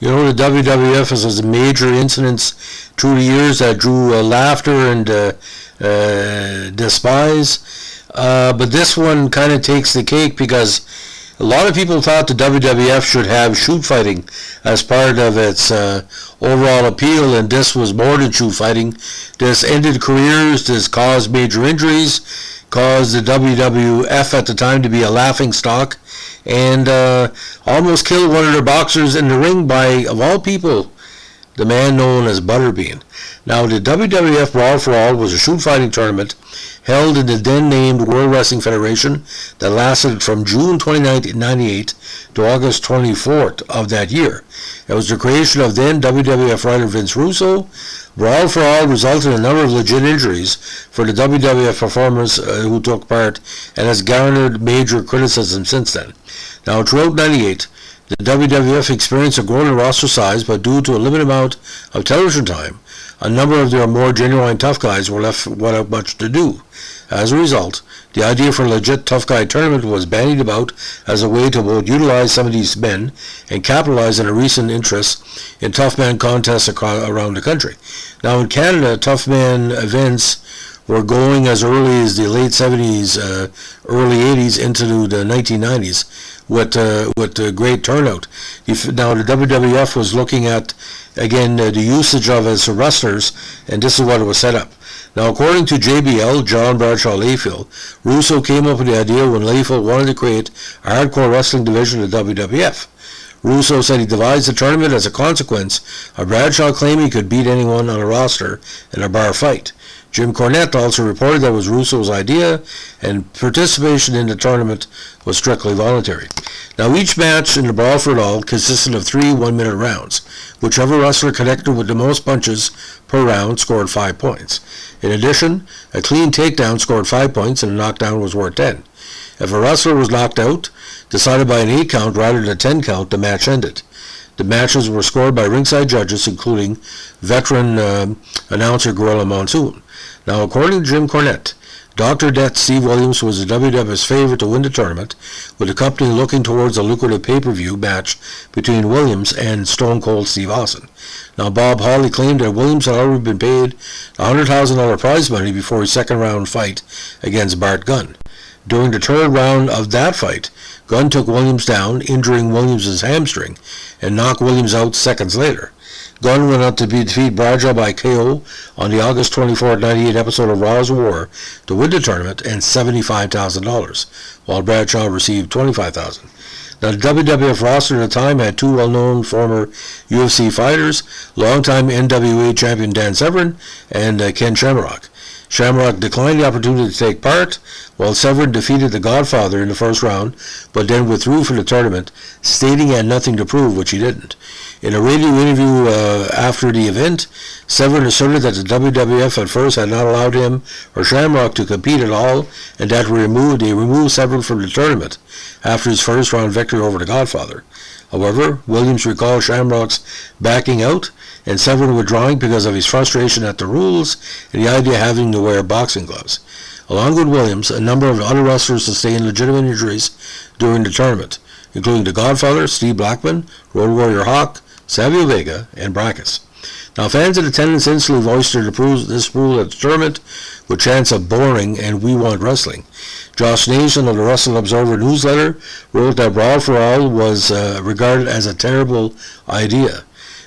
You know, the WWF has major incidents through the years that drew laughter and despise. But this one kind of takes the cake because a lot of people thought the WWF should have shoot fighting as part of its overall appeal, and this was more than shoot fighting. This ended careers, this caused major injuries, caused the WWF at the time to be a laughing stock, and almost killed one of their boxers in the ring by, of all people, the man known as Butterbean. Now, the WWF Brawl for All was a shoot fighting tournament held in the then named World Wrestling Federation that lasted from June 29, 1998 to August 24th of that year. It was the creation of then WWF writer Vince Russo. Brawl for All resulted in a number of legit injuries for the WWF performers who took part, and has garnered major criticism since then. Now, throughout 98, the WWF experienced a growing roster size, but due to a limited amount of television time, a number of their more genuine tough guys were left without much to do. As a result, the idea for a legit tough guy tournament was bandied about as a way to both utilize some of these men and capitalize on a recent interest in tough man contests around the country. Now, in Canada, tough man events were going as early as the late 70s, early 80s into the 1990s with great turnout. Now, the WWF was looking at, again, the usage of its wrestlers, and this is what it was set up. Now, according to JBL, John Bradshaw Layfield, Russo came up with the idea when Layfield wanted to create a hardcore wrestling division of the WWF. Russo said he devised the tournament as a consequence of Bradshaw claiming he could beat anyone on a roster in a bar fight. Jim Cornette also reported that it was Russo's idea, and participation in the tournament was strictly voluntary. Now, each match in the Brawl for It All consisted of 3 one-minute rounds. Whichever wrestler connected with the most punches per round scored 5 points. In addition, a clean takedown scored 5 points, and a knockdown was worth 10. If a wrestler was knocked out, decided by an 8 count rather than a 10 count, the match ended. The matches were scored by ringside judges, including veteran announcer Gorilla Monsoon. Now, according to Jim Cornette, Dr. Death Steve Williams was the WWF's favorite to win the tournament, with the company looking towards a lucrative pay-per-view match between Williams and Stone Cold Steve Austin. Now, Bob Hawley claimed that Williams had already been paid $100,000 prize money before his second-round fight against Bart Gunn. During the third round of that fight, Gunn took Williams down, injuring Williams' hamstring, and knocked Williams out seconds later. Gunn went on to defeat Bradshaw by KO on the August 24, 1998 episode of Raw's War to win the tournament and $75,000, while Bradshaw received $25,000. Now, the WWF roster at the time had 2 well-known former UFC fighters, longtime NWA champion Dan Severn and Ken Shamrock. Shamrock declined the opportunity to take part, while Severn defeated the Godfather in the first round, but then withdrew from the tournament, stating he had nothing to prove, which he didn't. In a radio interview after the event, Severn asserted that the WWF at first had not allowed him or Shamrock to compete at all, and that they removed Severn from the tournament after his first round victory over the Godfather. However, Williams recalled Shamrock's backing out and Severn withdrawing because of his frustration at the rules and the idea of having to wear boxing gloves. Along with Williams, a number of other wrestlers sustained legitimate injuries during the tournament, including the Godfather, Steve Blackman, Road Warrior Hawk, Savio Vega, and Brackus. Now, fans in attendance instantly voiced their disapproval at the tournament with chants of boring and we want wrestling. Josh Nason of the Wrestling Observer newsletter wrote that Brawl for All was regarded as a terrible idea.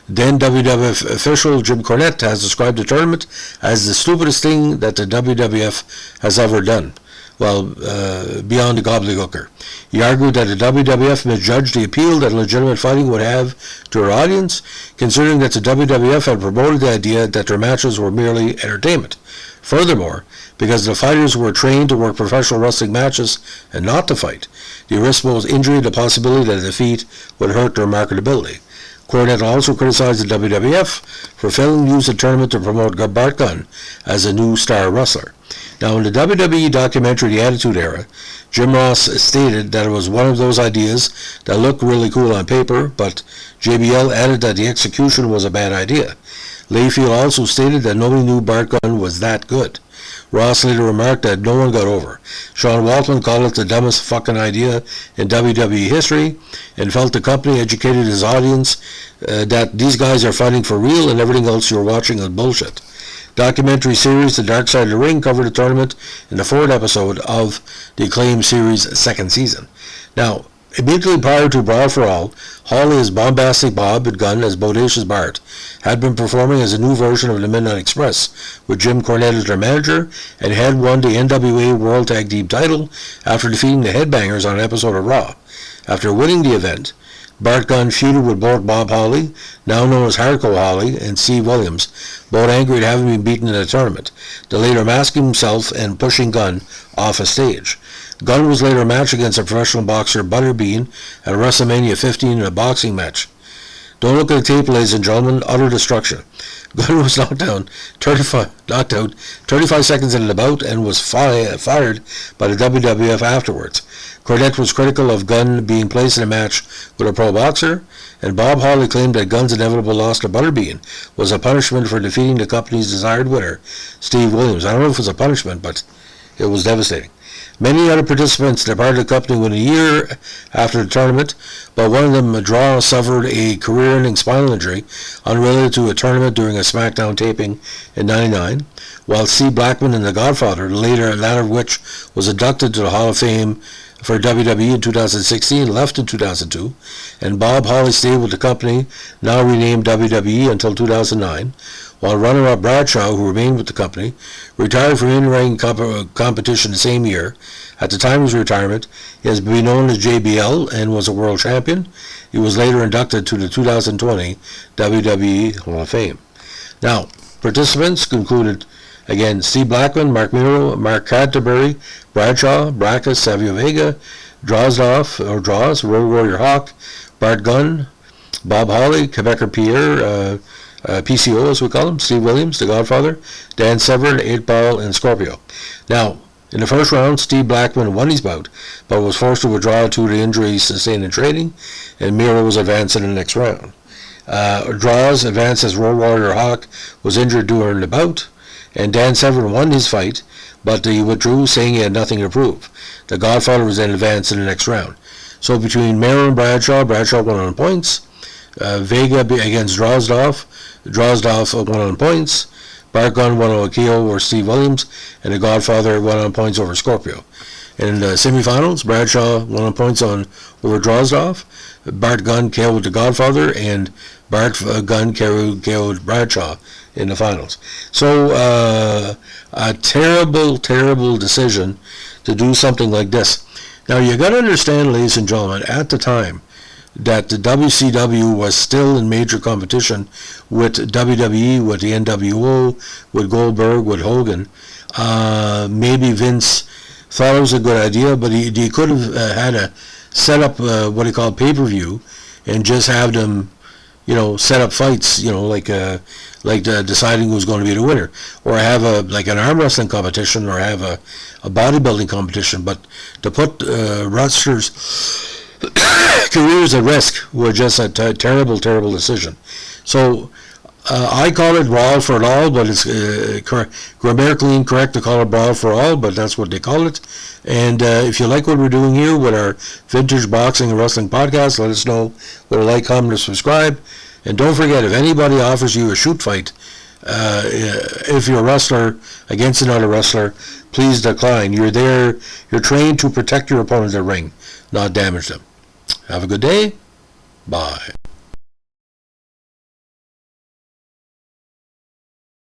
Then WWF official Jim Cornette has described the tournament as the stupidest thing that the WWF has ever done. Well, beyond the gobbledygooker. He argued that the WWF misjudged the appeal that legitimate fighting would have to their audience, considering that the WWF had promoted the idea that their matches were merely entertainment. Furthermore, because the fighters were trained to work professional wrestling matches and not to fight, the risk was injury and the possibility that a defeat would hurt their marketability. Cornette also criticized the WWF for failing to use the tournament to promote Bart Gunn as a new star wrestler. Now, in the WWE documentary The Attitude Era, Jim Ross stated that it was one of those ideas that looked really cool on paper, but JBL added that the execution was a bad idea. Layfield also stated that nobody knew Bart Gunn was that good. Ross later remarked that no one got over. Sean Waltman called it the dumbest fucking idea in WWE history and felt the company educated his audience that these guys are fighting for real and everything else you're watching is bullshit. Documentary series The Dark Side of the Ring covered the tournament in the 4th episode of the acclaimed series' 2nd season. Now, immediately prior to Brawl for All, Hawley as Bombastic Bob and Gunn as Bodacious Bart had been performing as a new version of the Midnight Express, with Jim Cornette as their manager, and had won the NWA World Tag Team title after defeating the Headbangers on an episode of Raw. After winning the event, Bart Gunn feuded with both Bob Holly, now known as Hardcore Holly, and Steve Williams, both angry at having been beaten in the tournament, the latter masking himself and pushing Gunn off a stage. Gunn was later matched against a professional boxer, Butterbean, at WrestleMania 15 in a boxing match. Don't look at the tape, ladies and gentlemen. Utter destruction. Gunn was knocked out 35 seconds into the bout and was fired by the WWF afterwards. Cornette was critical of Gunn being placed in a match with a pro boxer, and Bob Holly claimed that Gunn's inevitable loss to Butterbean was a punishment for defeating the company's desired winner, Steve Williams. I don't know if it was a punishment, but it was devastating. Many other participants departed the company within a year after the tournament, but one of them, Draw, suffered a career-ending spinal injury unrelated to a tournament during a SmackDown taping in '99, while Steve Blackman and The Godfather, the latter of which was inducted to the Hall of Fame for WWE in 2016, left in 2002, and Bob Holly stayed with the company, now renamed WWE, until 2009, while runner-up Bradshaw, who remained with the company, retired from in-ring competition the same year. At the time of his retirement, he has been known as JBL and was a world champion. He was later inducted to the 2020 WWE Hall of Fame. Now, participants concluded, again, Steve Blackman, Mark Miro, Mark Canterbury, Bradshaw, Brackus, Savio Vega, Draws, Road Warrior Hawk, Bart Gunn, Bob Holly, Quebecer Pierre, PCO as we call him, Steve Williams, The Godfather, Dan Severn, 8-Ball, and Scorpio. Now, in the first round, Steve Blackman won his bout, but was forced to withdraw due to injuries sustained in training, and Miro was advanced in the next round. Draws advanced as Road Warrior Hawk was injured during the bout, and Dan Severn won his fight, but he withdrew, saying he had nothing to prove. The Godfather was then advanced in the next round. So between Miro and Bradshaw won on points. Vega against Drozdoff won on points. Bart Gunn won on KO over Steve Williams, and The Godfather won on points over Scorpio. In the semifinals, Bradshaw won on points over Drozdoff. Bart Gunn KO'd The Godfather, and Bart Gunn KO'd Bradshaw in the finals. So a terrible, terrible decision to do something like this. Now you got to understand, ladies and gentlemen, at the time that the WCW was still in major competition with WWE, with the NWO, with Goldberg, with Hogan. Maybe Vince thought it was a good idea, but he could have had a set up what he called pay-per-view and just have them, set up fights, like deciding who's going to be the winner, or have an arm wrestling competition, or have a bodybuilding competition. But to put wrestlers' careers at risk was just a terrible, terrible decision. So I call it Brawl for All, but it's grammatically incorrect to call it Brawl for All, but that's what they call it. And if you like what we're doing here with our vintage boxing and wrestling podcast, let us know with a like, comment, or subscribe. And don't forget, if anybody offers you a shoot fight, if you're a wrestler against another wrestler, please decline. You're trained to protect your opponent in the ring, not damage them. Have a good day. Bye.